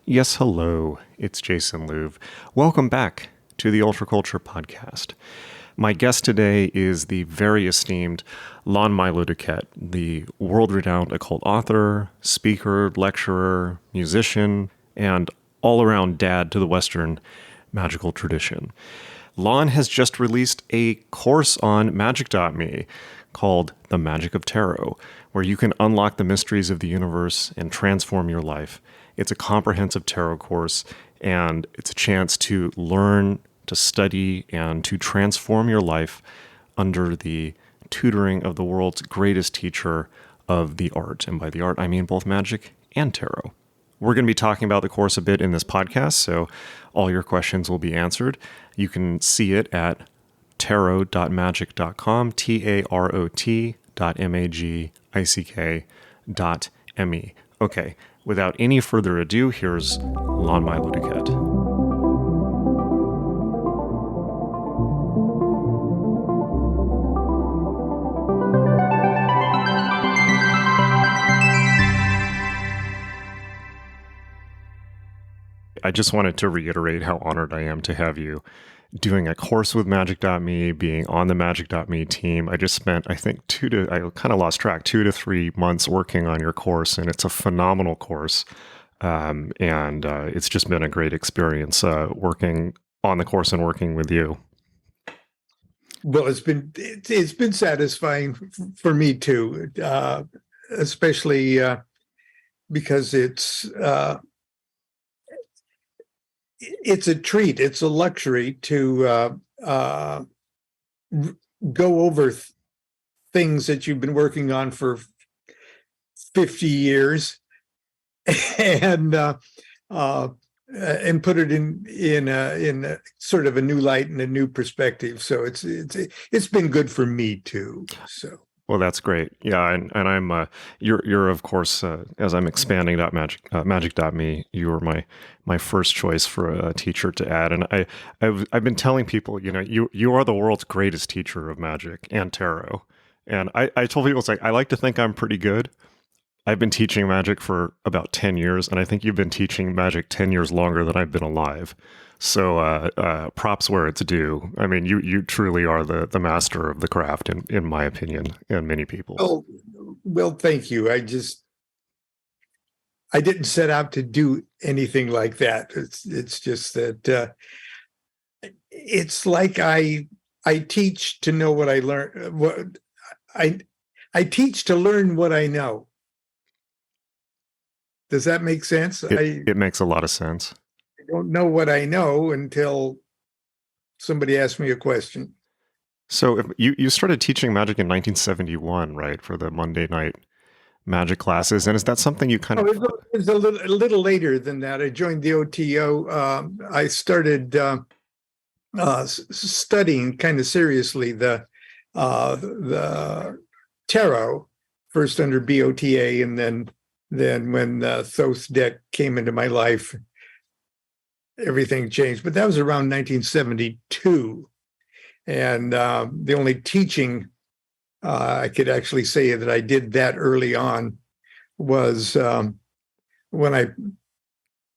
Yes, hello. It's Jason Louv. Welcome back to the Ultra Culture Podcast. My guest today is the very esteemed Lon Milo DuQuette, the world-renowned occult author, speaker, lecturer, musician, and all-around dad to the Western magical tradition. Lon has just released a course on Magick.me called The Magick of Tarot, where you can unlock the mysteries of the universe and transform your life. It's a comprehensive tarot course, and it's a chance to learn, to study, and to transform your life under the tutoring of the world's greatest teacher of the art. And by the art, I mean both magic and tarot. We're going to be talking about the course a bit in this podcast, so all your questions will be answered. You can see it at tarot.magick.com, tarot.magick.me. Okay, without any further ado, here's Lon Milo DuQuette. I just wanted to reiterate how honored I am to have you doing a course with Magick.me, being on the Magick.me team. I just spent, I think, I kind of lost track, 2 to 3 months working on your course, and it's a phenomenal course. And it's just been a great experience working on the course and working with you. Well, it's been satisfying for me too, especially because it's a treat. It's a luxury to go over things that you've been working on for 50 years and put it in a sort of a new light and a new perspective. So it's been good for me too. So. Well, that's great. Yeah, and I'm you're of course as I'm expanding Magick.me, you were my first choice for a teacher to add, and I've been telling people, you are the world's greatest teacher of magic and tarot, and I told people, it's like, I like to think I'm pretty good. I've been teaching magic for about 10 years, and I think you've been teaching magic 10 years longer than I've been alive. So props where it's due. I mean, you truly are the master of the craft, in my opinion, and many people's. Oh, well, thank you. I didn't set out to do anything like that. It's just that it's like I teach to know what I learn. What I teach to learn what I know. Does that make sense? It makes a lot of sense. I don't know what I know until somebody asks me a question. So if you started teaching magic in 1971, right, for the Monday night magic classes, and is that something you kind of? It was a little later than that. I joined the OTO. I started studying kind of seriously the tarot, first under BOTA, and then when Thoth deck came into my life, everything changed. But that was around 1972. And the only teaching I could actually say that I did that early on was when I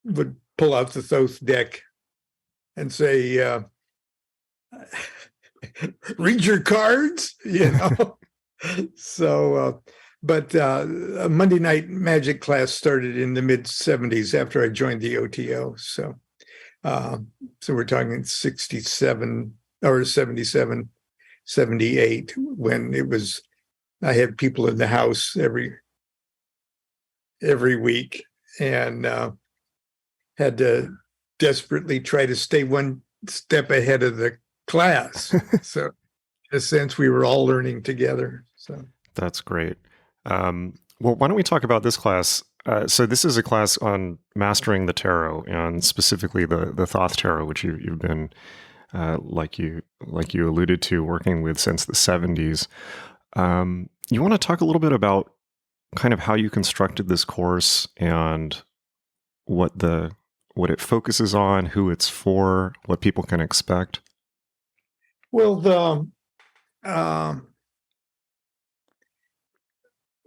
would pull out the Thoth deck and say, read your cards, So, but a Monday night magic class started in the mid 70s after I joined the OTO. So we're talking 67 or 77, 78, when I had people in the house every week, and had to desperately try to stay one step ahead of the class. So in a sense, we were all learning together. So that's great. Well, why don't we talk about this class? So this is a class on mastering the tarot, and specifically the Thoth Tarot, which you've been, like you alluded to, working with since the 70s. You want to talk a little bit about kind of how you constructed this course and what it focuses on, who it's for, what people can expect? Well,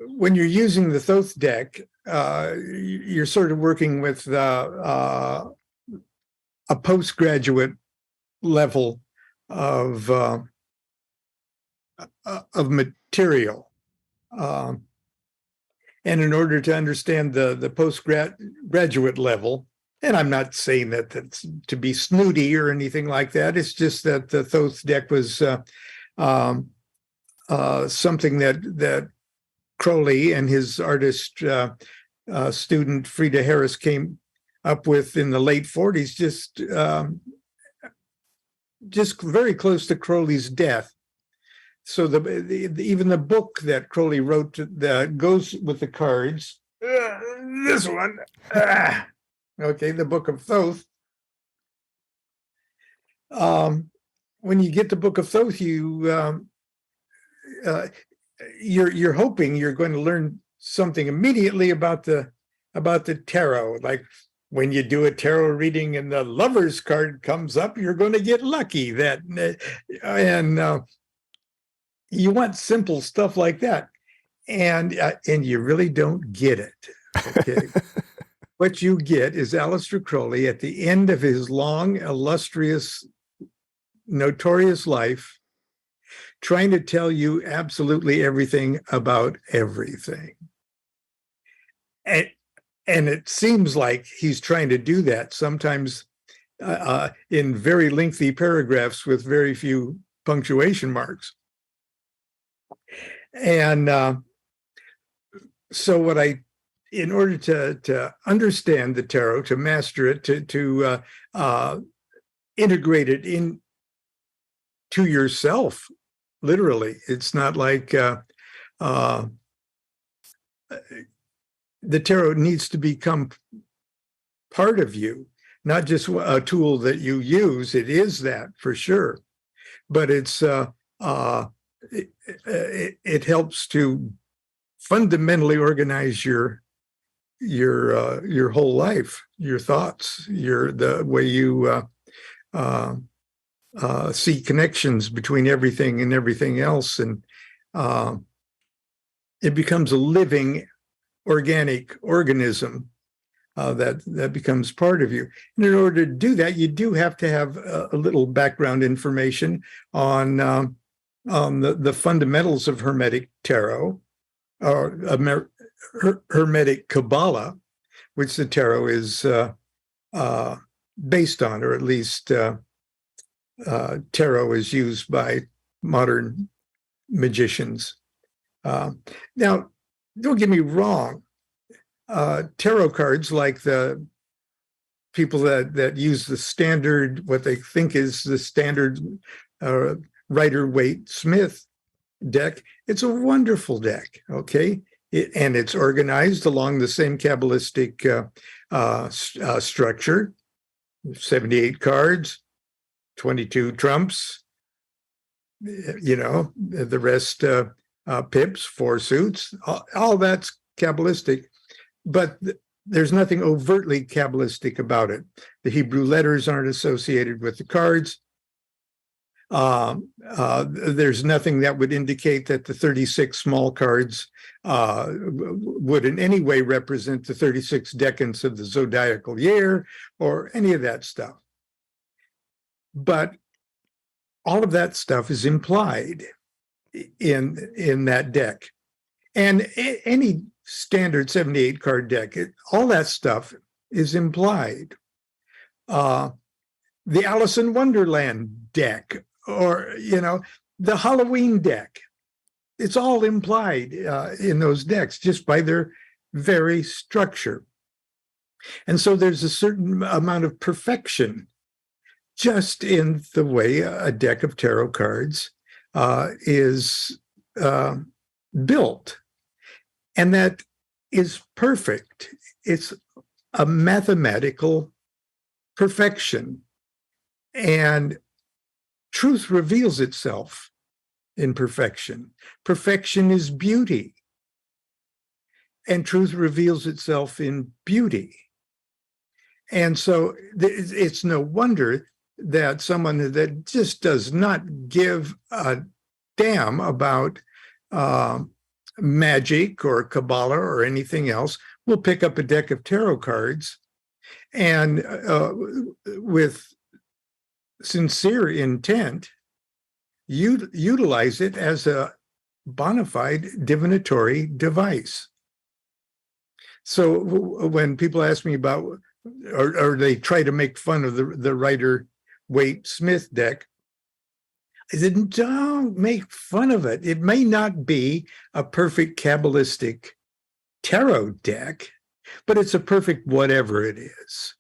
when you're using the Thoth deck, you're sort of working with a postgraduate level of material. And in order to understand the postgraduate level, and I'm not saying that that's to be snooty or anything like that. It's just that the Thoth deck was something that Crowley and his artist student Frida Harris came up with in the late 40s, just very close to Crowley's death. So even the book that Crowley wrote that goes with the cards, this one, okay, the Book of Thoth. When you get the Book of Thoth, you're hoping you're going to learn something immediately about the tarot. Like when you do a tarot reading and the Lover's card comes up, you're going to get lucky. And you want simple stuff like that, and you really don't get it. Okay, what you get is Aleister Crowley at the end of his long, illustrious, notorious life, trying to tell you absolutely everything about everything. And it seems like he's trying to do that sometimes in very lengthy paragraphs with very few punctuation marks. And so in order to understand the tarot, to master it, to integrate it into yourself, literally, it's not like the tarot needs to become part of you, not just a tool that you use. It is that for sure, but it helps to fundamentally organize your whole life, your thoughts, the way you see connections between everything and everything else, and it becomes a living, organic organism that becomes part of you. And in order to do that, you do have to have a little background information on the fundamentals of Hermetic Tarot, or Hermetic Kabbalah, which the tarot is based on, or at least tarot is used by modern magicians. Now, don't get me wrong, tarot cards, like the people that use the standard, what they think is the standard Rider-Waite-Smith deck, it's a wonderful deck, okay? And it's organized along the same Kabbalistic structure, 78 cards, 22 trumps, the rest pips, 4 suits, all that's Kabbalistic, but there's nothing overtly Kabbalistic about it. The Hebrew letters aren't associated with the cards. There's nothing that would indicate that the 36 small cards would in any way represent the 36 decans of the zodiacal year or any of that stuff. But all of that stuff is implied in that deck. And any standard 78 card deck, all that stuff is implied. The Alice in Wonderland deck, or, the Halloween deck, it's all implied in those decks just by their very structure. And so there's a certain amount of perfection just in the way a deck of tarot cards is built. And that is perfect. It's a mathematical perfection. And truth reveals itself in perfection. Perfection is beauty. And truth reveals itself in beauty. And so it's no wonder that someone that just does not give a damn about magic or Kabbalah or anything else will pick up a deck of tarot cards and with sincere intent, utilize it as a bona fide divinatory device. So when people ask me about, or they try to make fun of the Rider-Waite-Smith deck, I said, don't make fun of it. It may not be a perfect Kabbalistic tarot deck, but it's a perfect whatever it is.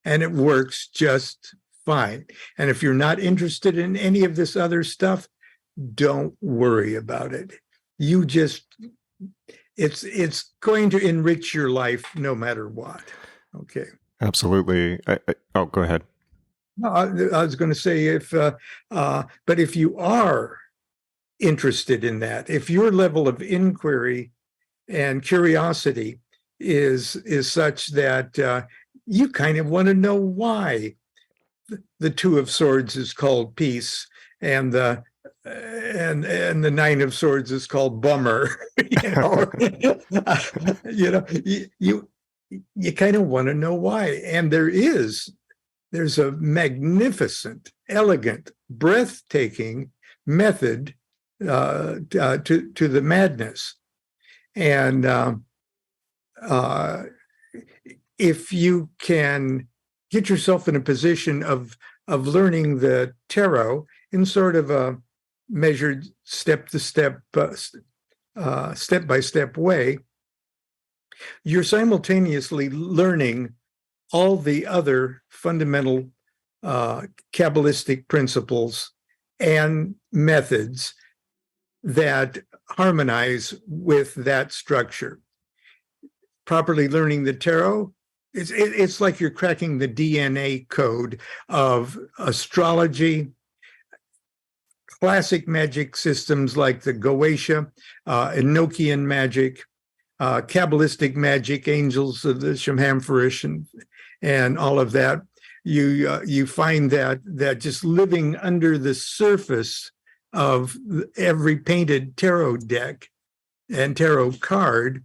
And it works just fine. And if you're not interested in any of this other stuff, don't worry about it. You just, it's going to enrich your life no matter what. Okay. Absolutely. Oh, go ahead. No, I was going to say but if you are interested in that, if your level of inquiry and curiosity is such that you kind of want to know why the Two of Swords is called peace and the Nine of Swords is called bummer, you kind of want to know why, and there's a magnificent, elegant, breathtaking method to the madness. And if you can get yourself in a position of learning the tarot in sort of a measured step-by-step way, you're simultaneously learning all the other fundamental Kabbalistic principles and methods that harmonize with that structure. Properly learning the tarot, it's like you're cracking the DNA code of astrology, classic magic systems like the Goetia, Enochian magic, Kabbalistic magic, angels of the Shamhamfarish, and all of that. You find that just living under the surface of every painted tarot deck and tarot card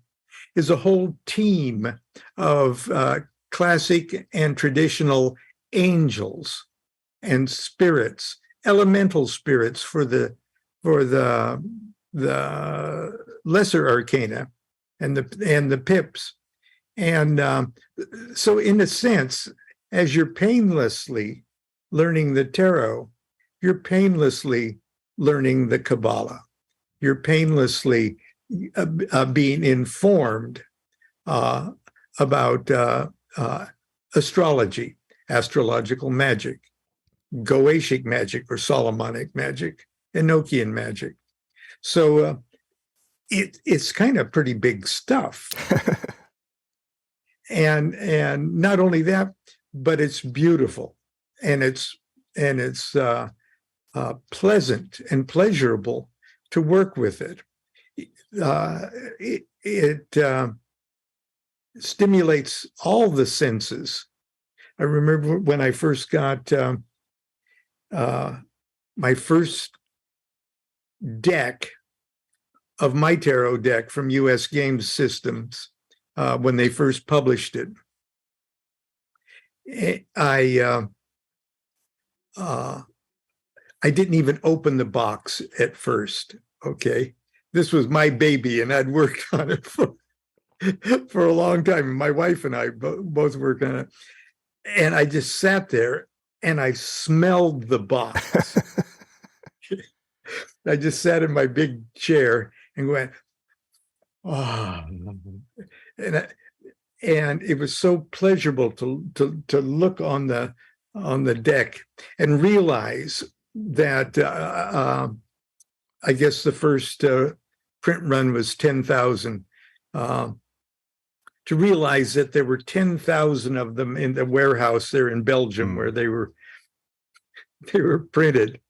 is a whole team of classic and traditional angels and spirits, elemental spirits for the lesser arcana and the pips. And so in a sense, as you're painlessly learning the tarot, you're painlessly learning the Kabbalah. You're painlessly being informed about astrology, astrological magic, Goetic magic or Solomonic magic, Enochian magic. So it's kind of pretty big stuff. And not only that, but it's beautiful, and it's pleasant and pleasurable to work with it. It stimulates all the senses. I remember when I first got my first deck of my tarot deck from U.S. Games Systems when they first published it. I didn't even open the box at first. Okay, this was my baby, and I'd worked on it for a long time. My wife and I both worked on it, and I just sat there and I smelled the box. I just sat in my big chair and went, oh, and it was so pleasurable to look on the deck and realize that I guess the first print run was 10,000. To realize that there were 10,000 of them in the warehouse there in Belgium where they were printed.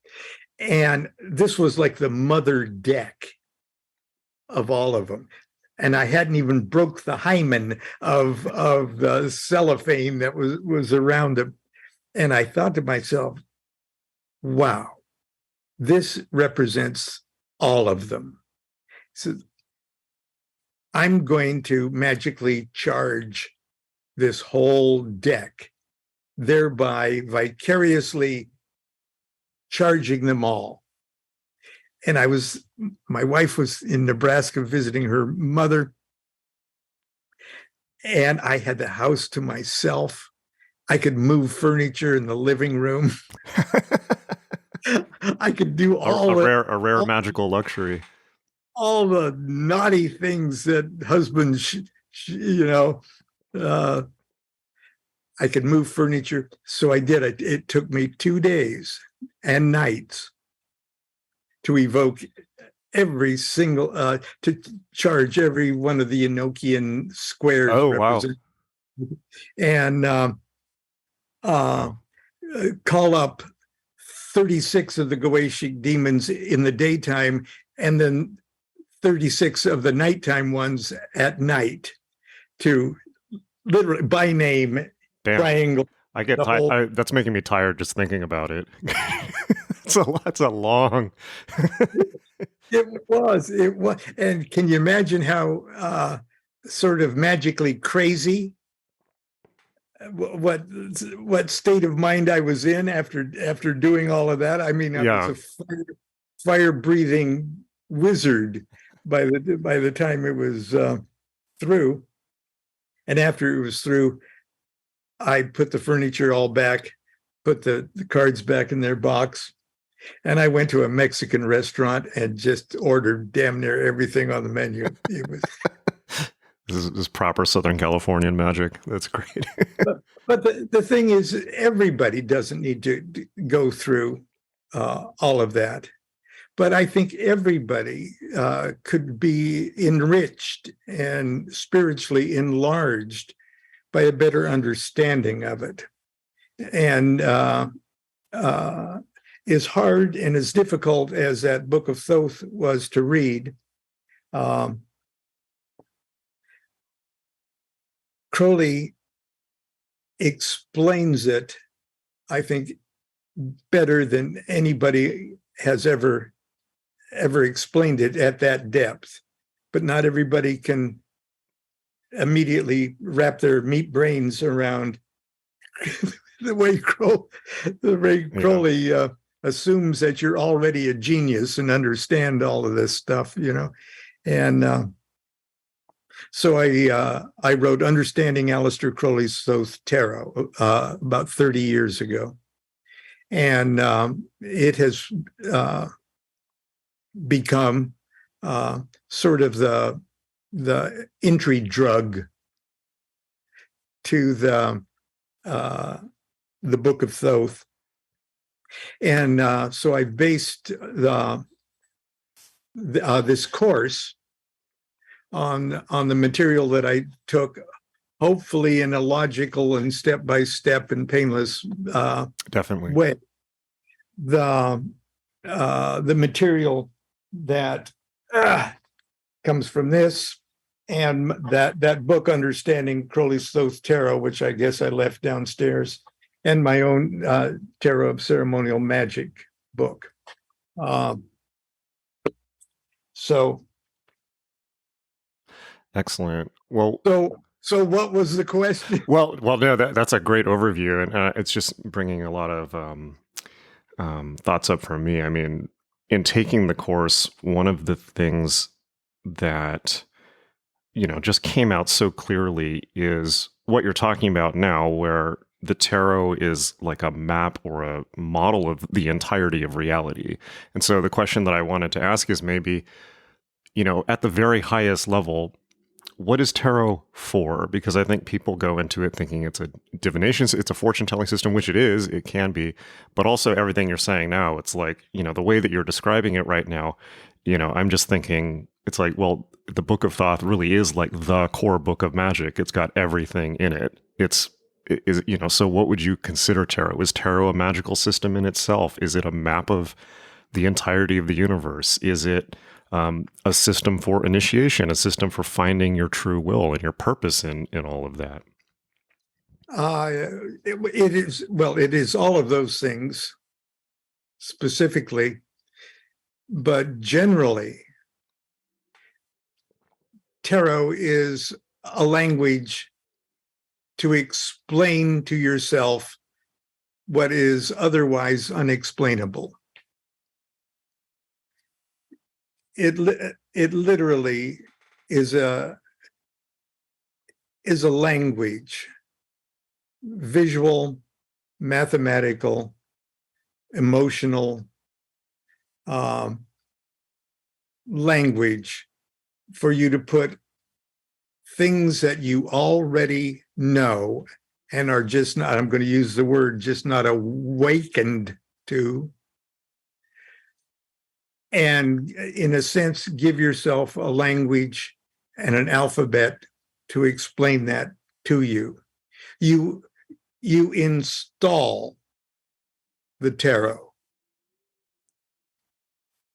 And this was like the mother deck of all of them. And I hadn't even broke the hymen of the cellophane that was around them. And I thought to myself, wow, this represents all of them. So I'm going to magically charge this whole deck, thereby vicariously charging them all. And my wife was in Nebraska visiting her mother, and I had the house to myself. I could move furniture in the living room. I could do a rare magical luxury. All the naughty things that husbands, I could move furniture. So I did it. It took me 2 days and nights to evoke every single, to charge every one of the Enochian squares. Oh, wow. And call up 36 of the Goetic demons in the daytime, and then 36 of the nighttime ones at night, to literally by name. Damn. Triangle. I get tired. That's making me tired just thinking about it. It's a long. It was. And can you imagine how sort of magically crazy, what state of mind I was in after doing all of that? I mean, I was a fire breathing wizard by the time it was through. And after it was through, I put the furniture all back, put the cards back in their box, and I went to a Mexican restaurant and just ordered damn near everything on the menu. It was this is proper Southern Californian magic. That's great. but the thing is, everybody doesn't need to go through all of that. But I think everybody could be enriched and spiritually enlarged by a better understanding of it. And as hard and as difficult as that Book of Thoth was to read, Crowley explains it, I think, better than anybody has ever explained it at that depth. But not everybody can immediately wrap their meat brains around the way Crowley assumes that you're already a genius and understand all of this stuff, And so I wrote Understanding Aleister Crowley's Thoth Tarot about 30 years ago. And it has become sort of the entry drug to the Book of Thoth. And so I based this course on the material that I took, hopefully in a logical and step-by-step and painless definitely way. The material that comes from this, and that book, Understanding Crowley's Thoth Tarot, which I guess I left downstairs, and my own Tarot of Ceremonial Magic book. So excellent. Well, so what was the question? Well, no, that's a great overview, and it's just bringing a lot of thoughts up for me. I mean, in taking the course, one of the things that just came out so clearly is what you're talking about now, where the tarot is like a map or a model of the entirety of reality. And so the question that I wanted to ask is maybe, at the very highest level, what is tarot for? Because I think people go into it thinking it's a divination, it's a fortune-telling system, which it can be, but also everything you're saying now, it's like, the way that you're describing it right now, I'm just thinking, it's like, well, the Book of Thoth really is like the core book of magic. It's got everything in it. So what would you consider tarot? Is tarot a magical system in itself? Is it a map of the entirety of the universe? Is it a system for initiation, a system for finding your true will and your purpose in all of that? It is all of those things specifically, but generally, tarot is a language to explain to yourself what is otherwise unexplainable. It literally is a language, visual, mathematical, emotional language for you to put things that you already know and are just not, I'm going to use the word, just not awakened to. And in a sense, give yourself a language and an alphabet to explain that to you. You install the tarot.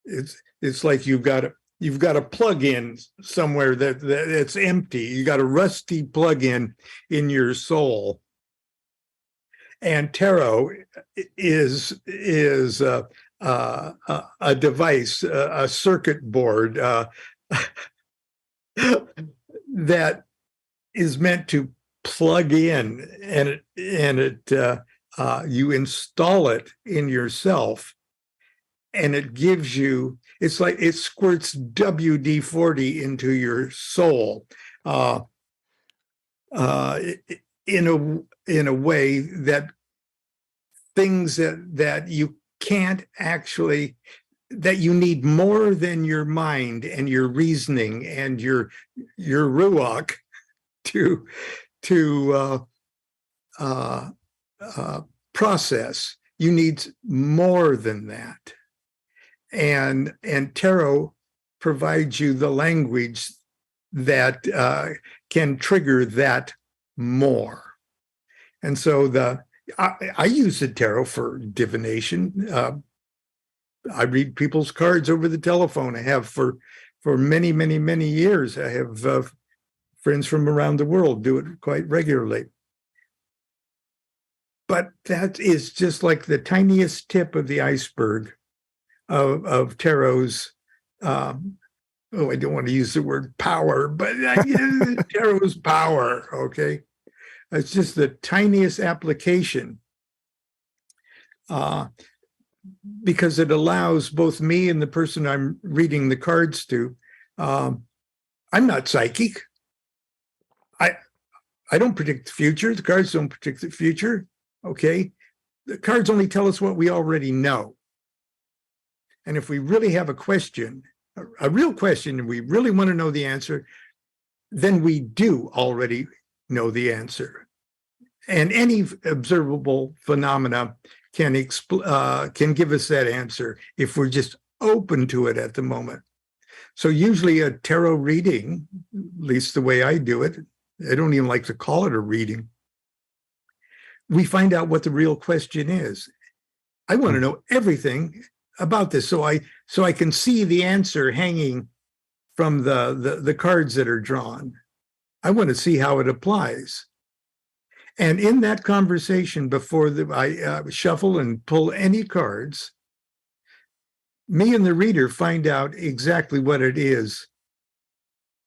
It's like you've got a plug-in somewhere that's empty. You got a rusty plug-in in your soul. And tarot is a device, a circuit board that is meant to plug in, and you install it in yourself, and it gives you. It's like it squirts WD-40 into your soul, in a way that things that you can't actually, that you need more than your mind and your reasoning and your ruach to process. You need more than that, and tarot provides you the language that can trigger that more. And so I use the tarot for divination. I read people's cards over the telephone. I have for many, many, many years. I have friends from around the world do it quite regularly. But that is just like the tiniest tip of the iceberg of tarot's, I don't want to use the word power, but tarot's power, okay? It's just the tiniest application, because it allows both me and the person I'm reading the cards to. I'm not psychic. I don't predict the future. The cards don't predict the future, okay? The cards only tell us what we already know. And if we really have a question, a real question, and we really want to know the answer, then we do already know the answer. And any observable phenomena can give us that answer if we're just open to it at the moment. So usually a tarot reading, at least the way I do it, I don't even like to call it a reading. We find out what the real question is. I want to know everything about this, so I can see the answer hanging from the cards that are drawn. I want to see how it applies. And in that conversation, before I shuffle and pull any cards, me and the reader find out exactly what it is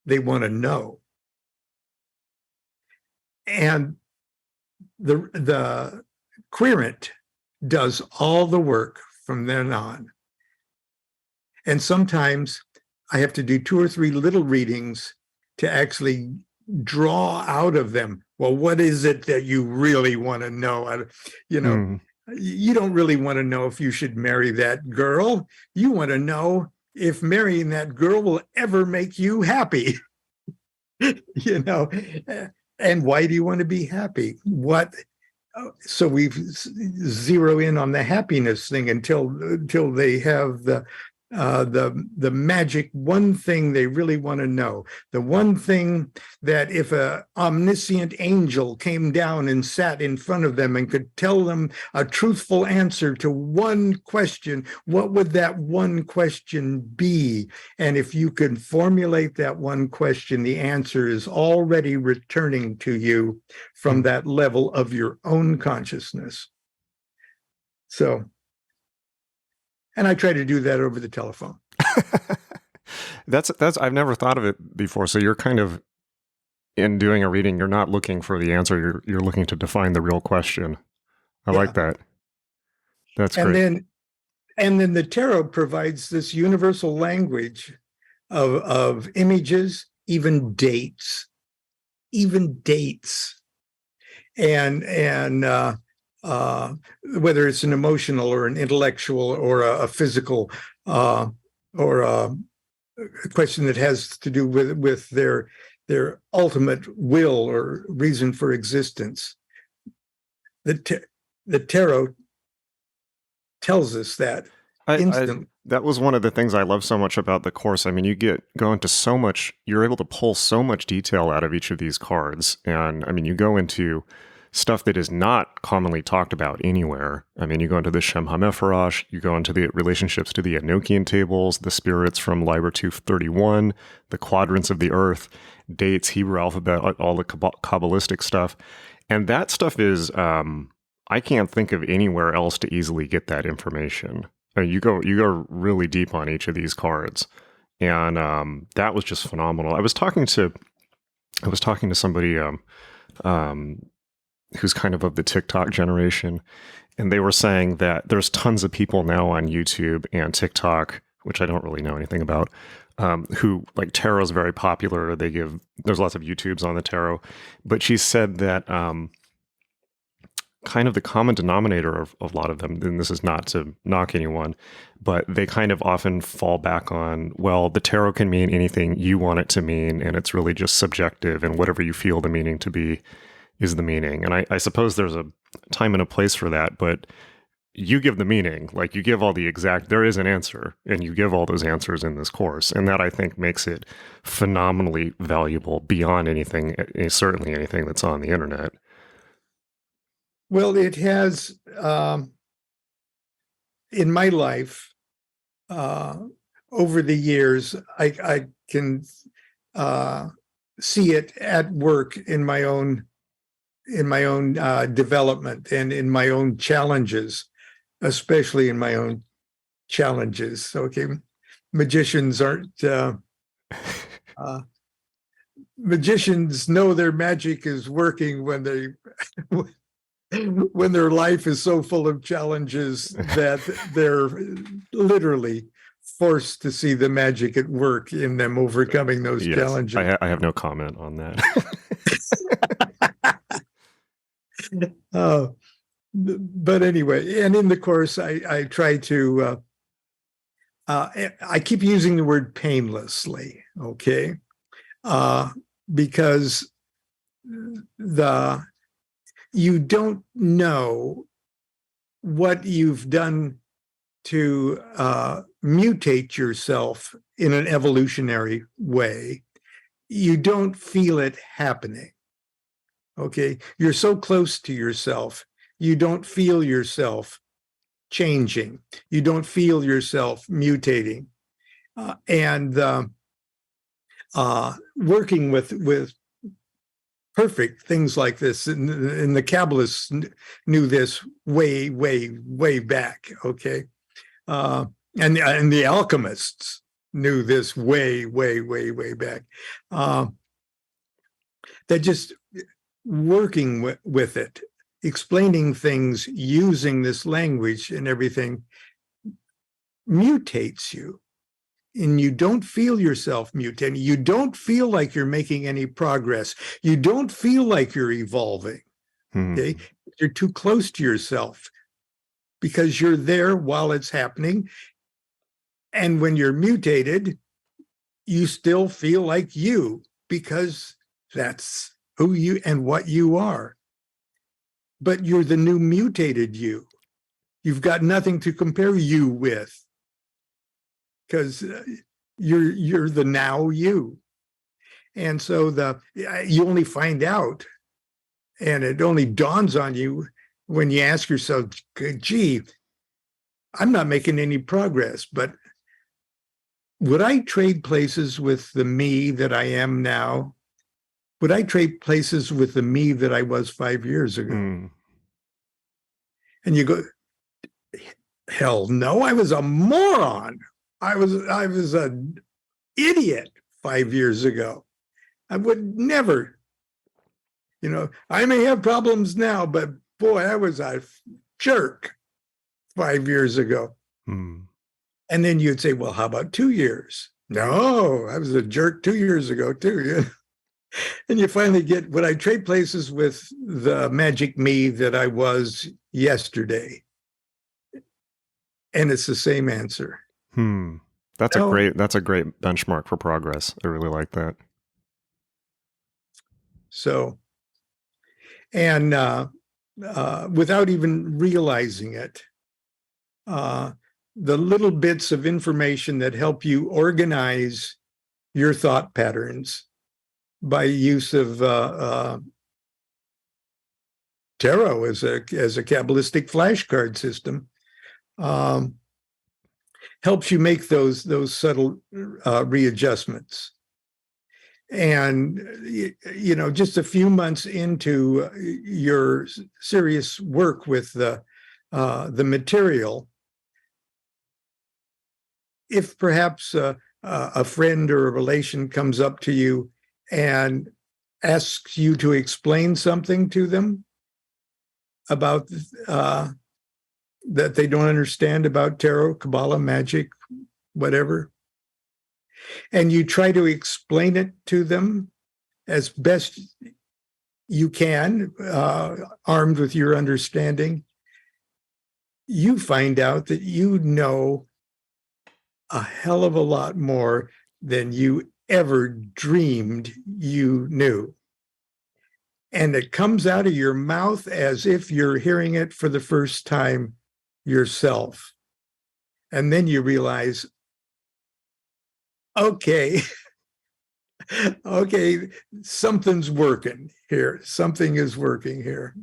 they want to know. And the querent does all the work from then on. And sometimes I have to do 2 or 3 little readings to actually draw out of them, well, what is it that you really want to know? You don't really want to know if you should marry that girl. You want to know if marrying that girl will ever make you happy. And why do you want to be happy? So we zero in on the happiness thing until they have the magic one thing they really want to know, the one thing that if a omniscient angel came down and sat in front of them and could tell them a truthful answer to one question, what would that one question be? And if you can formulate that one question, the answer is already returning to you from that level of your own consciousness. So, and I try to do that over the telephone. That's I've never thought of it before. So you're kind of in doing a reading, you're not looking for the answer. You're looking to define the real question. I like Yeah. that. That's And great. then the tarot provides this universal language of images, even dates, and whether it's an emotional or an intellectual or a physical or a question that has to do with their ultimate will or reason for existence. The tarot tells us that I instantly. that was one of the things I love so much about the course. I mean, you go into so much, you're able to pull so much detail out of each of these cards. And I mean, you go into stuff that is not commonly talked about anywhere. I mean, you go into the Shem HaMephorash, you go into the relationships to the Enochian tables, the spirits from Liber 231, the quadrants of the earth, dates, Hebrew alphabet, all the Kabbalistic stuff. And that stuff is, I can't think of anywhere else to easily get that information. You go really deep on each of these cards, and that was just phenomenal. I was talking to somebody who's kind of the TikTok generation, and they were saying that there's tons of people now on YouTube and TikTok, which I don't really know anything about, who like tarot is very popular. There's lots of YouTubes on the tarot, but she said that kind of the common denominator of a lot of them, and this is not to knock anyone, but they kind of often fall back on, well, the tarot can mean anything you want it to mean, and it's really just subjective, and whatever you feel the meaning to be is the meaning. And I suppose there's a time and a place for that, but you give the meaning, like you give all there is an answer, and you give all those answers in this course. And that I think makes it phenomenally valuable beyond anything, certainly anything that's on the internet. Well, it has, in my life, over the years, I can see it at work in my own development and in my own challenges, especially in my own challenges. Okay, magicians aren't. Magicians know their magic is working when they when their life is so full of challenges that they're literally forced to see the magic at work in them overcoming those challenges. I have no comment on that. But anyway, and in the course, I try to, I keep using the word painlessly, okay? Because you don't know what you've done to mutate yourself in an evolutionary way. You don't feel it happening. Okay, you're so close to yourself, you don't feel yourself changing. You don't feel yourself mutating. And working with perfect things like this, and the Kabbalists knew this way back. Okay, and the alchemists knew this way back. That just working with it, explaining things using this language and everything mutates you, and you don't feel yourself mutating. You don't feel like you're making any progress. You don't feel like you're evolving. Okay, you're too close to yourself because you're there while it's happening. And when you're mutated, you still feel like you, because that's who you and what you are. But you're the new mutated you. You've got nothing to compare you with, because you're the now you. And so you only find out, and it only dawns on you when you ask yourself, gee, I'm not making any progress, but would I trade places with the me that I am now? Would I trade places with the me that I was 5 years ago? And you go, hell no, I was a moron. I was a idiot 5 years ago. I would never, I may have problems now, but boy, I was a jerk 5 years ago. Hmm. And then you'd say, well, how about 2 years? No, I was a jerk 2 years ago too. And you finally get, when I trade places with the magic me that I was yesterday. And it's the same answer. That's a great benchmark for progress. I really like that. So, and without even realizing it, the little bits of information that help you organize your thought patterns by use of tarot as a Kabbalistic flashcard system helps you make those subtle readjustments. And just a few months into your serious work with the material, if perhaps a friend or a relation comes up to you and asks you to explain something to them about that they don't understand about tarot, Kabbalah, magic, whatever, and you try to explain it to them as best you can, armed with your understanding, you find out that you know a hell of a lot more than you ever dreamed you knew. And it comes out of your mouth as if you're hearing it for the first time yourself. And then you realize, okay, something's working here. Something is working here.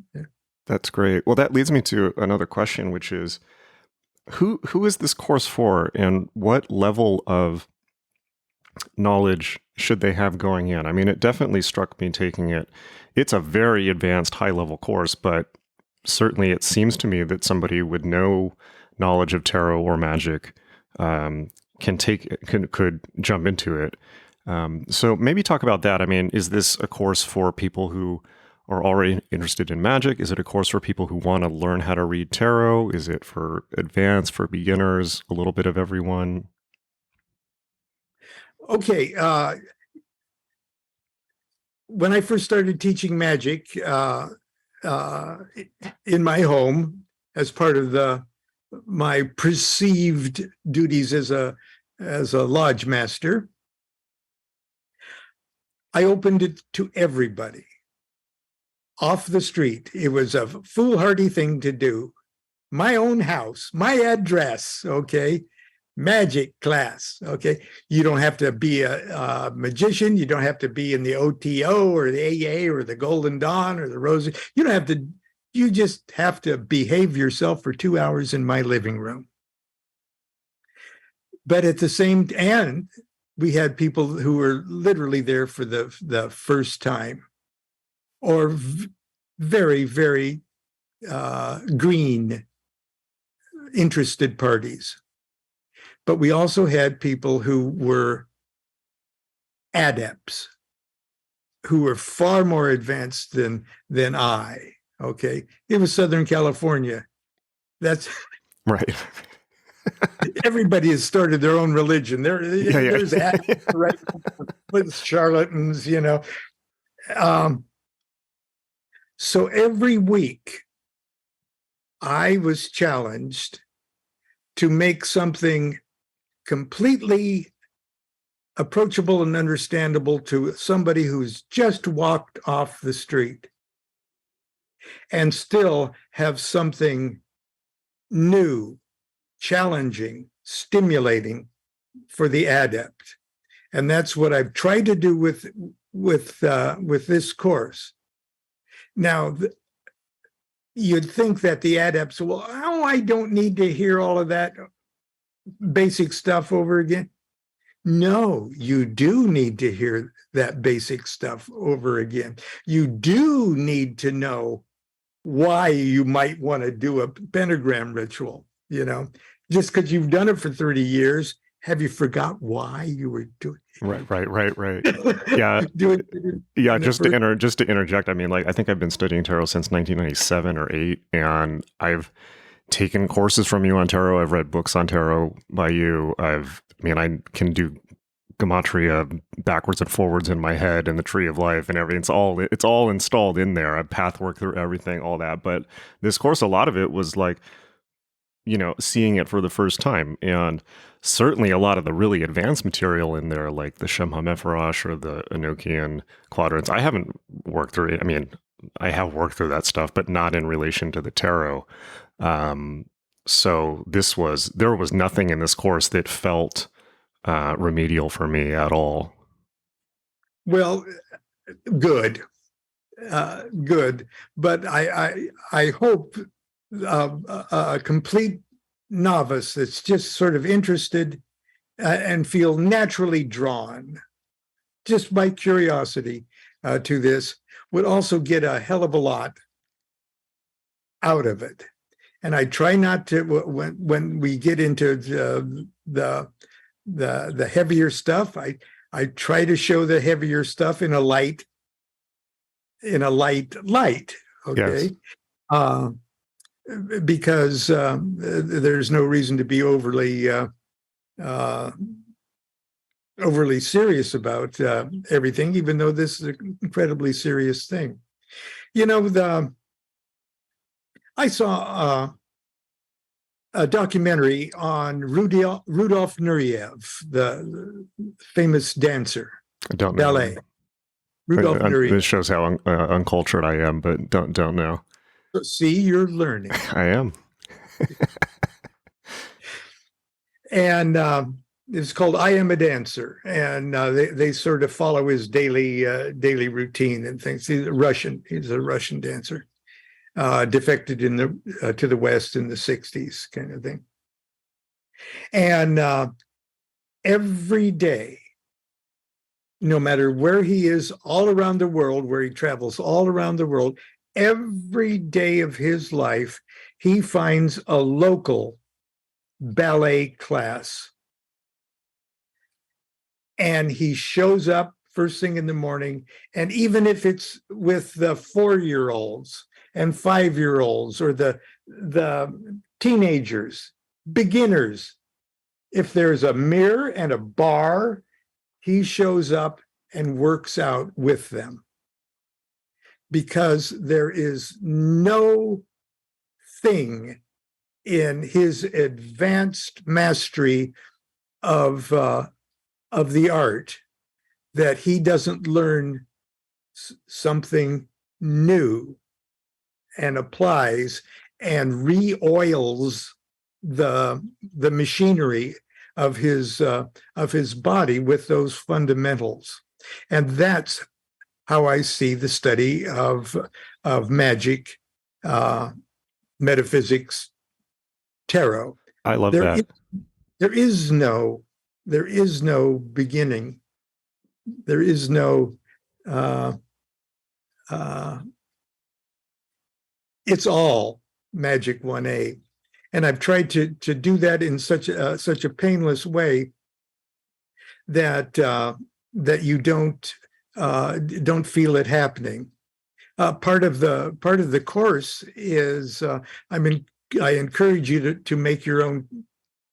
That's great. Well, that leads me to another question, which is, who is this course for, and what level of knowledge should they have going in? I mean, it definitely struck me taking it. It's a very advanced, high-level course, but certainly it seems to me that somebody with no knowledge of tarot or magic could jump into it. So maybe talk about that. I mean, is this a course for people who are already interested in magic? Is it a course for people who want to learn how to read tarot? Is it for advanced, for beginners, a little bit of everyone? Okay. When I first started teaching magic in my home as part of my perceived duties as a lodge master, I opened it to everybody off the street. It was a foolhardy thing to do. My own house, my address, okay? Magic class, okay? You don't have to be a magician. You don't have to be in the OTO or the AA or the Golden Dawn or the Rosary. You don't have to, you just have to behave yourself for 2 hours in my living room. But at the same end, we had people who were literally there for the first time, or very, very green, interested parties. But we also had people who were adepts, who were far more advanced than I. Okay, it was Southern California. That's right. Everybody has started their own religion. There's adepts, right? With charlatans, So every week, I was challenged to make something completely approachable and understandable to somebody who's just walked off the street, and still have something new, challenging, stimulating for the adept. And that's what I've tried to do with this course. Now, you'd think that the adepts, well, I don't need to hear all of that basic stuff over again. No, you do need to hear that basic stuff over again. You do need to know why you might want to do a pentagram ritual, just because you've done it for 30 years have you forgot why you were doing Right. Yeah. doing Yeah, in the first? just to interject, I mean, like I think I've been studying tarot since 1997 or 8, and I've taken courses from you on tarot. I've read books on tarot by you. I can do gematria backwards and forwards in my head and the tree of life and everything. It's all installed in there. I've pathworked through everything, all that. But this course, a lot of it was like, seeing it for the first time. And certainly a lot of the really advanced material in there, like the Shem HaMephorash or the Enochian quadrants, I haven't worked through it. I mean, I have worked through that stuff, but not in relation to the tarot. So there was nothing in this course that felt remedial for me at all. Well, good, good. But I hope a complete novice that's just sort of interested and feel naturally drawn just by curiosity to this would also get a hell of a lot out of it. And I try not to, when we get into the heavier stuff, I try to show the heavier stuff in a light light. Okay. Yes. Because there's no reason to be overly serious about everything, even though this is an incredibly serious thing. I saw a documentary on Rudolf Nureyev, the famous dancer, I don't ballet. know. Rudolf Nureyev. This shows how uncultured I am, but don't know. See, you're learning. I am. And it's called "I Am a Dancer," and they sort of follow his daily routine and things. He's a Russian dancer, defected to the West in the 60s, kind of thing. And every day, no matter where he is, all around the world, where he travels all around the world, every day of his life, he finds a local ballet class. And he shows up first thing in the morning. And even if it's with the 4-year-olds and 5-year-olds or the teenagers, beginners, if there's a mirror and a bar, he shows up and works out with them. Because there is no thing in his advanced mastery of the art that he doesn't learn something new and applies and re-oils the machinery of his body with those fundamentals. And that's how I see the study of magic, metaphysics, tarot. I love that. There is no beginning. There is no. It's all Magic 1A, and I've tried to do that in such a painless way that you don't feel it happening. Part of the course is I encourage you to make your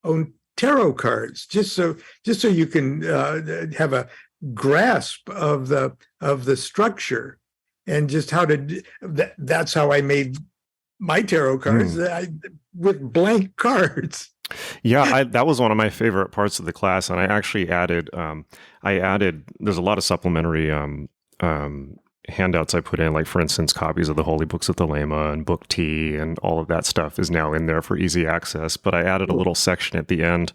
own tarot cards, just so you can have a grasp of the structure and just how to. That's how I made my tarot cards with blank cards. Yeah, that was one of my favorite parts of the class, and I actually added. There's a lot of supplementary handouts I put in, like for instance, copies of the Holy Books of Thelema and Book T, and all of that stuff is now in there for easy access. But I added a little section at the end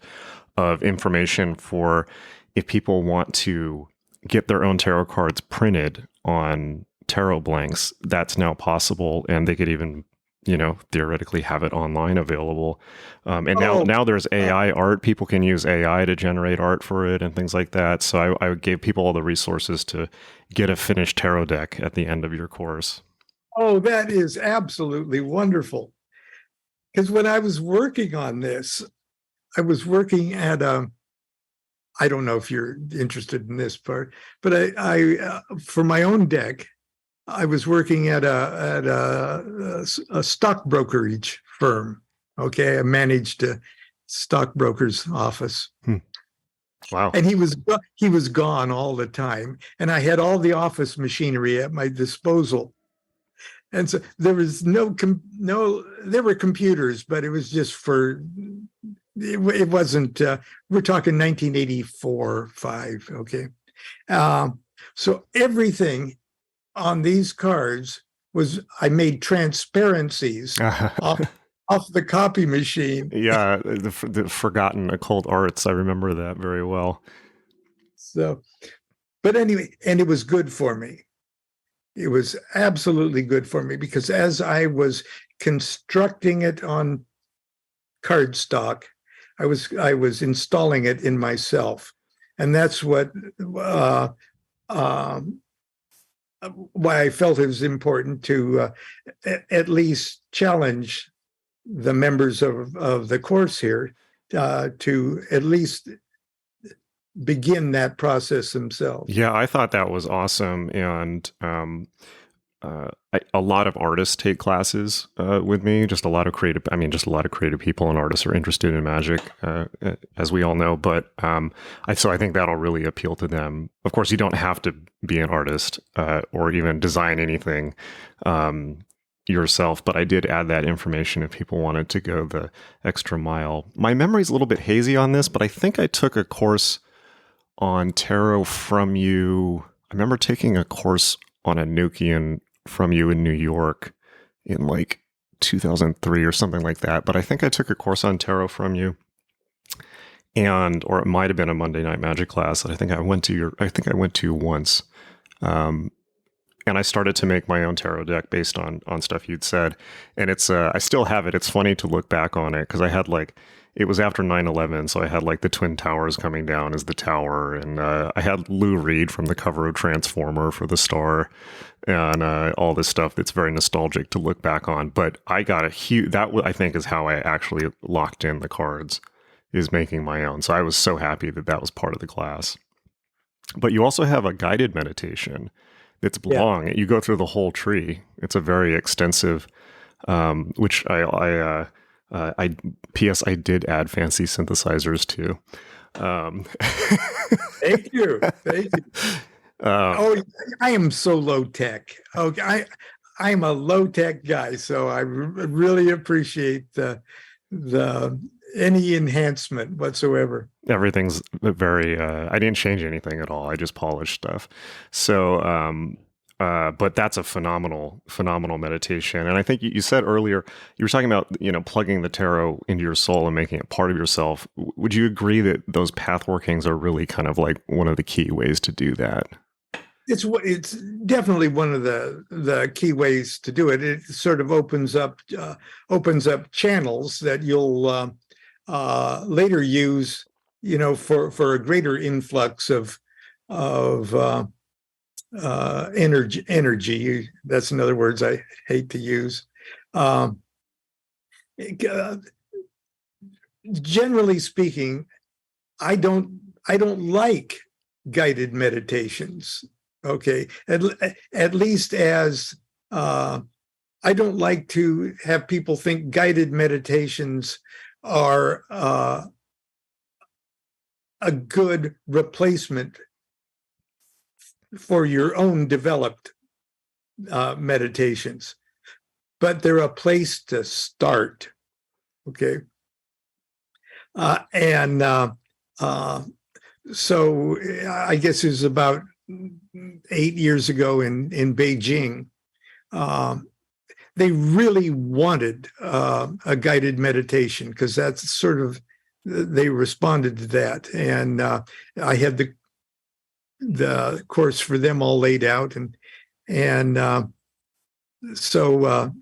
of information for if people want to get their own tarot cards printed on tarot blanks. That's now possible, and they could even theoretically have it online available. And now there's AI art. People can use AI to generate art for it and things like that. So I gave people all the resources to get a finished tarot deck at the end of your course. Oh, that is absolutely wonderful. Because when I was working on this, I was working at a I don't know if you're interested in this part, but I for my own deck, I was working at a stock brokerage firm. Okay, I managed a stockbroker's office, Wow. and he was gone all the time, and I had all the office machinery at my disposal. And so there was no, there were computers, but it was just for, it wasn't, we're talking 1984, 5. Okay. So everything on these cards was, I made transparencies off, off the copy machine. Yeah, the forgotten occult arts. I remember that very well. So, but anyway, and it was good for me. It was absolutely good for me because as I was constructing it on cardstock, I was installing it in myself, and that's what why I felt it was important to at least challenge the members of the course here to at least begin that process themselves. Yeah, I thought that was awesome, and a lot of artists take classes with me. Just a lot of creative. I mean, just a lot of creative people and artists are interested in magic, as we all know. But so I think that'll really appeal to them. Of course, you don't have to be an artist or even design anything yourself. But I did add that information if people wanted to go the extra mile. My memory's a little bit hazy on this, but I think I took a course on tarot from you. I remember taking a course on Enochian from you in New York in like 2003 or something like that. But I think I took a course on tarot from you, or it might have been a Monday Night Magic class that I think I went to once. And I started to make my own tarot deck based on stuff you'd said. And it's, I still have it. It's funny to look back on it because I had it was after 9/11, so I had the Twin Towers coming down as the tower, and I had Lou Reed from the cover of Transformer for the star, and all this stuff that's very nostalgic to look back on. But I got I think is how I actually locked in the cards, is making my own. So I was so happy that was part of the class. But you also have a guided meditation that's long. You go through the whole tree. It's a very extensive, which P.S. I did add fancy synthesizers too. Thank you. I am so low tech. Okay, I'm a low tech guy, so I really appreciate the any enhancement whatsoever. Everything's very. I didn't change anything at all. I just polished stuff. So. But that's a phenomenal meditation. And I think you said earlier, you were talking about, plugging the tarot into your soul and making it part of yourself. Would you agree that those pathworkings are really kind of like one of the key ways to do that? It's definitely one of the key ways to do it. It sort of opens up channels that you'll later use, for a greater influx of energy. That's another words I hate to use. Generally speaking, I don't like guided meditations. Okay, at least as I don't like to have people think guided meditations are a good replacement for your own developed meditations, but they're a place to start. Okay. So I guess it was about 8 years ago in Beijing. They really wanted a guided meditation because that's sort of, they responded to that. And I had the course for them all laid out, and so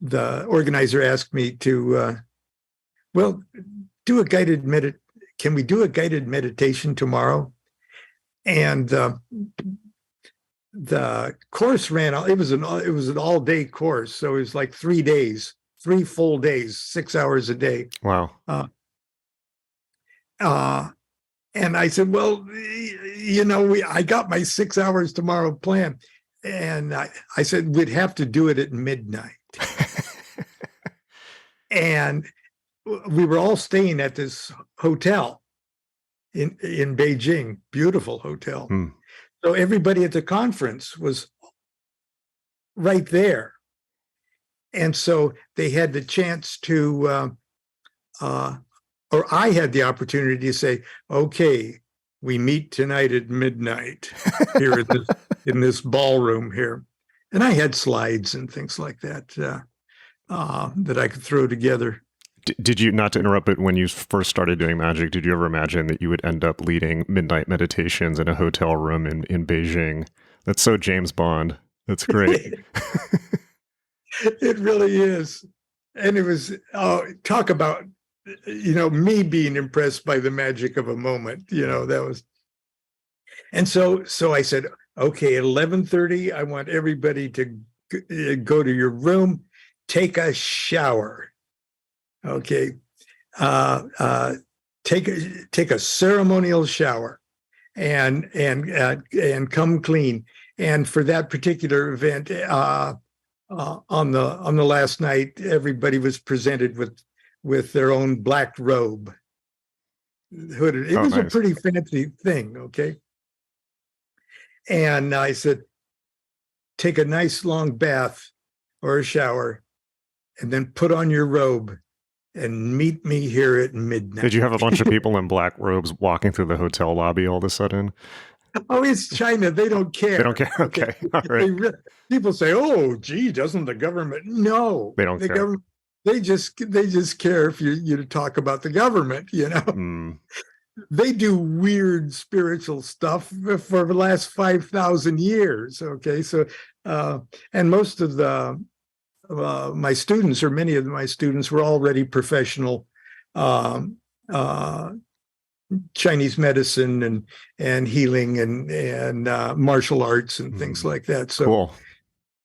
the organizer asked me to do a guided can we do a guided meditation tomorrow? And the course ran out. It was an all-day course, so it was like 3 days, 3 full days, 6 hours a day. Wow. And I said, well, I got my 6 hours tomorrow planned. And I said, we'd have to do it at midnight. And we were all staying at this hotel in Beijing, beautiful hotel. Hmm. So everybody at the conference was right there. And so they had the chance to, or I had the opportunity to say, okay, we meet tonight at midnight here in this ballroom here. And I had slides and things like that that I could throw together. Did you, not to interrupt, but when you first started doing magic, did you ever imagine that you would end up leading midnight meditations in a hotel room in Beijing? That's so James Bond. That's great. It really is. And it was, talk about, me being impressed by the magic of a moment, that was. And so I said, okay, at 11:30, I want everybody to go to your room, take a shower. Okay. Take a ceremonial shower and come clean. And for that particular event, on the last night, everybody was presented with their own black robe, hooded. It was nice. A pretty fancy thing. Okay. And I said, take a nice long bath or a shower, and then put on your robe and meet me here at midnight. Did you have a bunch of people in black robes walking through the hotel lobby all of a sudden? Oh, it's China. They don't care. They don't care. Okay. All right. People say, "Oh, gee, doesn't the government?" No, they don't care. They just care if you talk about the government. They do weird spiritual stuff for the last 5,000 years. Okay, so and most of my students, or many of my students, were already professional Chinese medicine and healing and martial arts and things like that. So cool.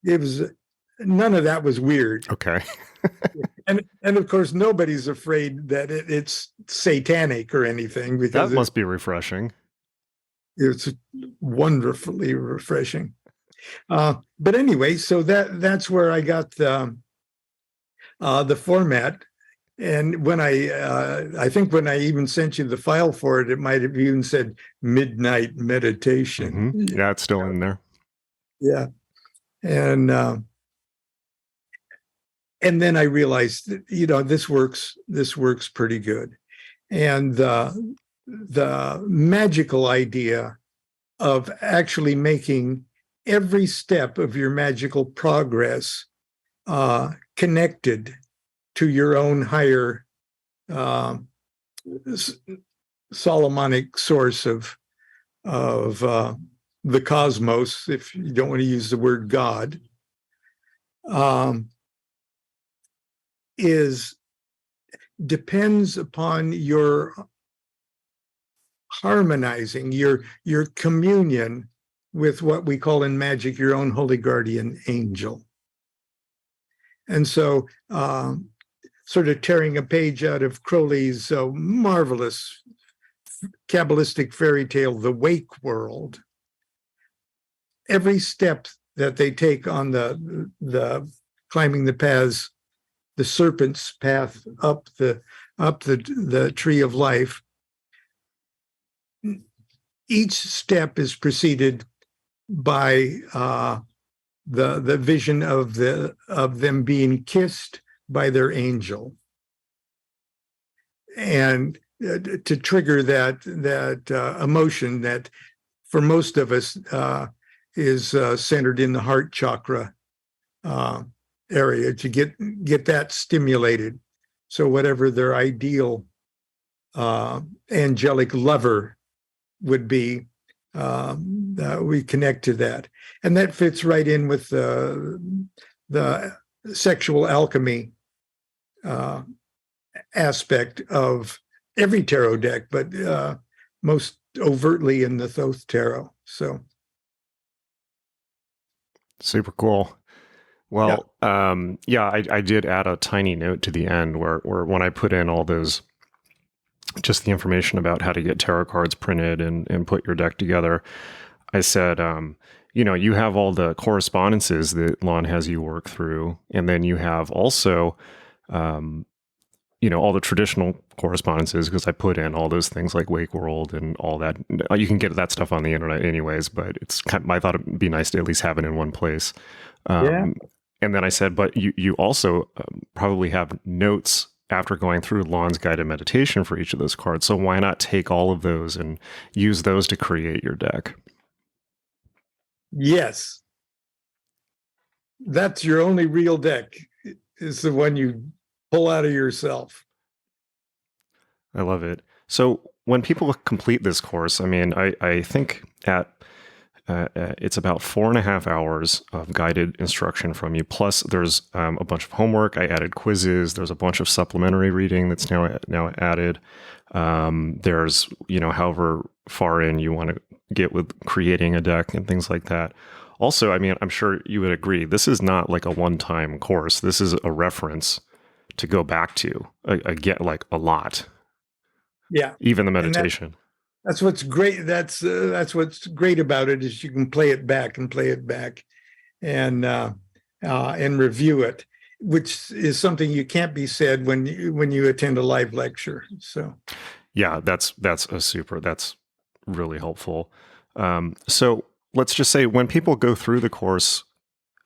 It was, none of that was weird. Okay. and of course, nobody's afraid that it's satanic or anything, because that must be refreshing. It's wonderfully refreshing. But anyway, so that's where I got the format. And when I think when I even sent you the file for it, it might have even said midnight meditation. Mm-hmm. Yeah, it's still in there. Yeah. And then I realized that, this works pretty good. And the magical idea of actually making every step of your magical progress connected to your own higher Solomonic source of the cosmos, if you don't want to use the word God, depends upon your harmonizing, your communion with what we call in magic your own holy guardian angel. And so sort of tearing a page out of Crowley's marvelous Kabbalistic fairy tale, The Wake World, every step that they take on the climbing the paths, the serpent's path up the tree of life, each step is preceded by the vision of them being kissed by their angel, and to trigger that emotion that for most of us is centered in the heart chakra area, to get that stimulated. So whatever their ideal angelic lover would be, we connect to that, and that fits right in with the sexual alchemy aspect of every tarot deck, but most overtly in the Thoth Tarot. So super cool. Well, I did add a tiny note to the end where when I put in all those just the information about how to get tarot cards printed and put your deck together, I said, you have all the correspondences that Lon has you work through, and then you have also, all the traditional correspondences, because I put in all those things like Wake World and all that. You can get that stuff on the internet anyways, but I thought it'd be nice to at least have it in one place. Yeah. And then I said, but you also probably have notes after going through Lon's guided meditation for each of those cards. So why not take all of those and use those to create your deck? Yes. That's your only real deck, is the one you pull out of yourself. I love it. So when people complete this course, I mean, I think it's about 4.5 hours of guided instruction from you. Plus, there's a bunch of homework. I added quizzes. There's a bunch of supplementary reading that's now added. There's however far in you want to get with creating a deck and things like that. Also, I mean, I'm sure you would agree, this is not like a one-time course. This is a reference to go back to again, like a lot. Yeah. Even the meditation. That's what's great. That's what's great about it, is you can play it back and review it, which is something you can't be said when you attend a live lecture. So, yeah, that's really helpful. So let's just say when people go through the course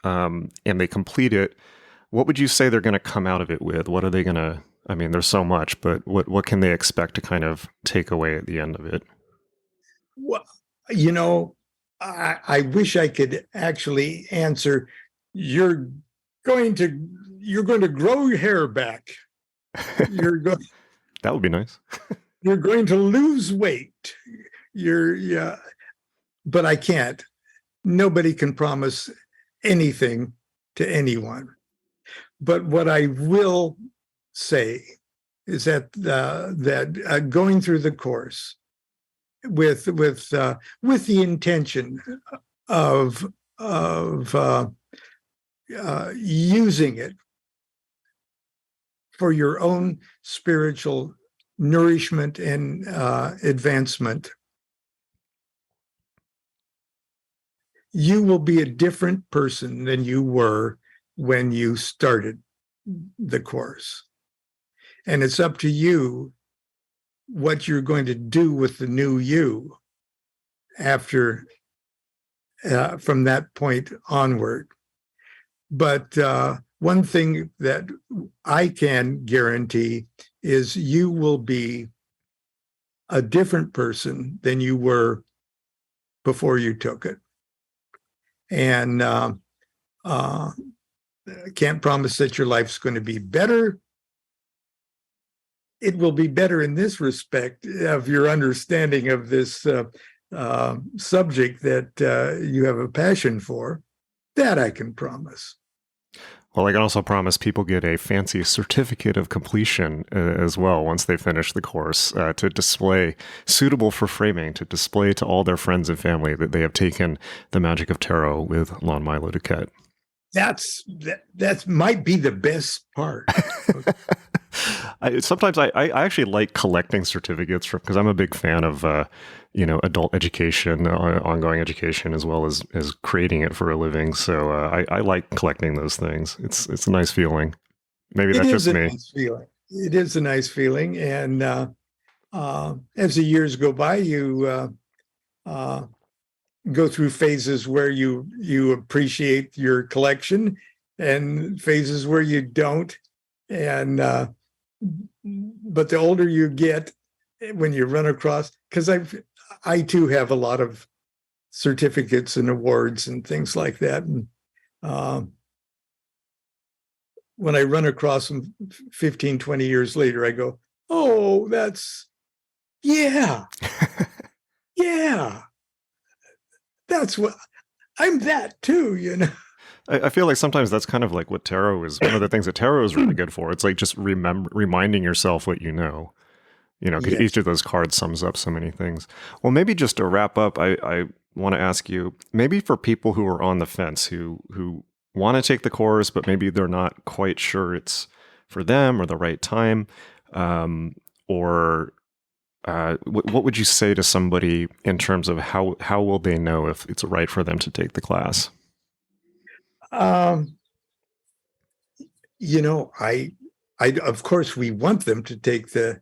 and they complete it, what would you say they're going to come out of it with? What are they going to? I mean, there's so much, but what can they expect to kind of take away at the end of it? well, I wish I could actually answer. You're going to grow your hair back. That would be nice. You're going to lose weight. But I can't. Nobody can promise anything to anyone. But what I will say is that going through the course with the intention of using it for your own spiritual nourishment and advancement, you will be a different person than you were when you started the course. And it's up to you what you're going to do with the new you after, from that point onward. But one thing that I can guarantee is you will be a different person than you were before you took it. And can't promise that your life's going to be better. It will be better in this respect of your understanding of this subject that you have a passion for. That I can promise. Well, I can also promise people get a fancy certificate of completion as well once they finish the course to display, suitable for framing, to display to all their friends and family that they have taken the Magick of Tarot with Lon Milo DuQuette. That might be the best part. Sometimes I actually like collecting certificates because I'm a big fan of adult education, ongoing education, as well as creating it for a living. So I like collecting those things. It's a nice feeling. Maybe that's just me. Nice feeling. It is a nice feeling, and as the years go by, you go through phases where you appreciate your collection, and phases where you don't. And but the older you get, when you run across, because I too have a lot of certificates and awards and things like that, and when I run across them 15, 20 years later, I go, oh, yeah, that's what I'm, that too, I feel like sometimes that's kind of like what tarot is. One of the things that tarot is really good for. It's like just reminding yourself what you know. Because Yes. each of those cards sums up so many things. Well, maybe just to wrap up, I want to ask you, maybe for people who are on the fence, who want to take the course, but maybe they're not quite sure it's for them or the right time, or what would you say to somebody in terms of how will they know if it's right for them to take the class? Um, I of course we want them to take the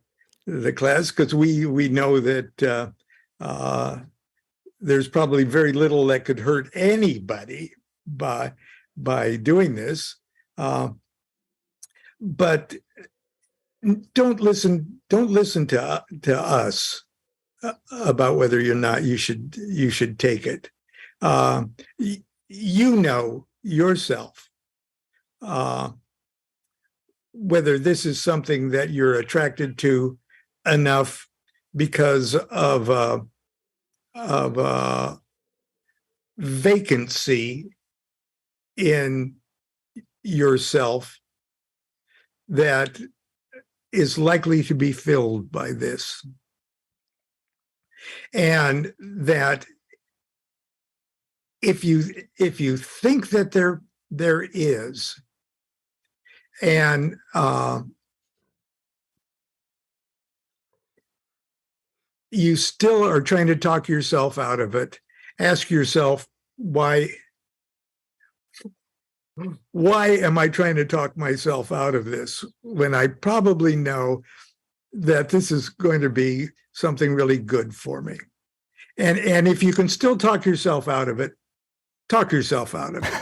class, because we know that there's probably very little that could hurt anybody by doing this. But don't listen to us about whether or not you should take it. You know yourself whether this is something that you're attracted to enough because of vacancy in yourself that is likely to be filled by this. And that if you think that there is, and you still are trying to talk yourself out of it, ask yourself, why am I trying to talk myself out of this when I probably know that this is going to be something really good for me? And if you can still talk yourself out of it, talk yourself out of it.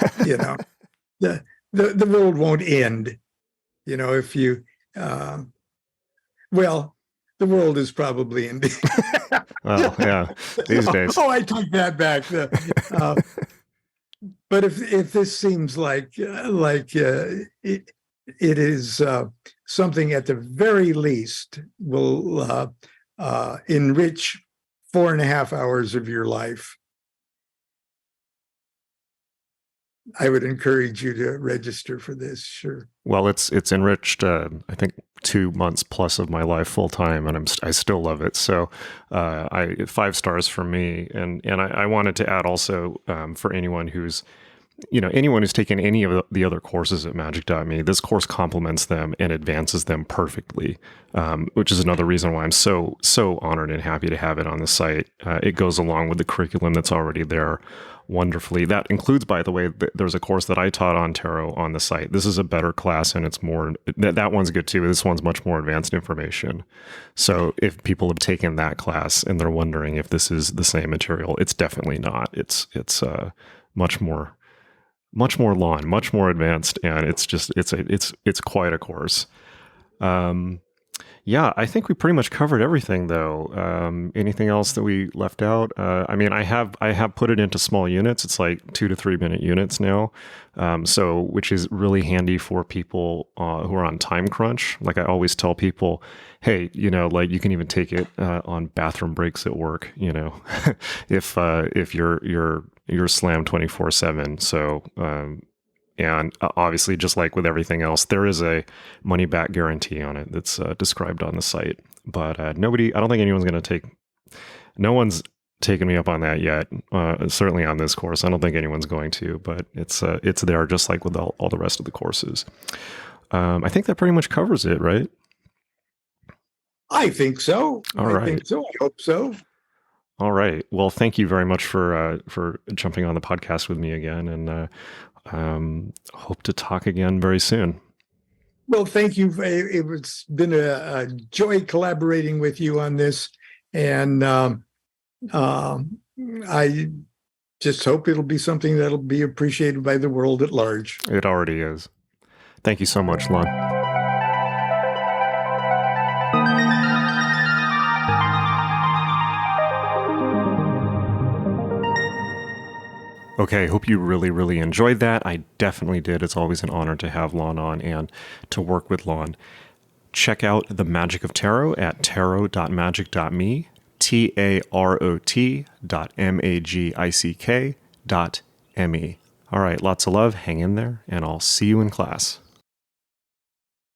The world won't end. If you well, the world is probably ending. Well, yeah, these days. I take that back. But if this seems like it is something at the very least will enrich 4.5 hours of your life, I would encourage you to register for this. Sure. Well, it's enriched, I think, 2 months plus of my life full time, and I still love it. So, 5 stars for me. And I wanted to add also for anyone who's taken any of the other courses at Magick.me, this course complements them and advances them perfectly, which is another reason why I'm so honored and happy to have it on the site. It goes along with the curriculum that's already there wonderfully. That includes, by the way, there's a course that I taught on tarot on the site. This is a better class, and it's more, that one's good too. This one's much more advanced information. So if people have taken that class and they're wondering if this is the same material, it's definitely not. It's much more Lon, much more advanced, and it's quite a course. Yeah, I think we pretty much covered everything, though. Anything else that we left out? I have put it into small units. It's like 2 to 3 minute units now, which is really handy for people who are on time crunch. Like I always tell people, hey, like you can even take it on bathroom breaks at work. If you're slammed 24/7. So. And obviously, just like with everything else, there is a money back guarantee on it that's described on the site. But I don't think anyone's going to no one's taken me up on that yet. Certainly on this course, I don't think anyone's going to, but it's there just like with all the rest of the courses. I think that pretty much covers it, right? I think so. I think so. I hope so. All right. Well, thank you very much for jumping on the podcast with me again, and hope to talk again very soon. Well, thank you. It's been a joy collaborating with you on this, and I just hope it'll be something that'll be appreciated by the world at large. It already is. Thank you so much, Lon. Okay, hope you really, really enjoyed that. I definitely did. It's always an honor to have Lon on and to work with Lon. Check out the Magick of Tarot at tarot.magick.me, tarot.magick.me. All right, lots of love. Hang in there, and I'll see you in class.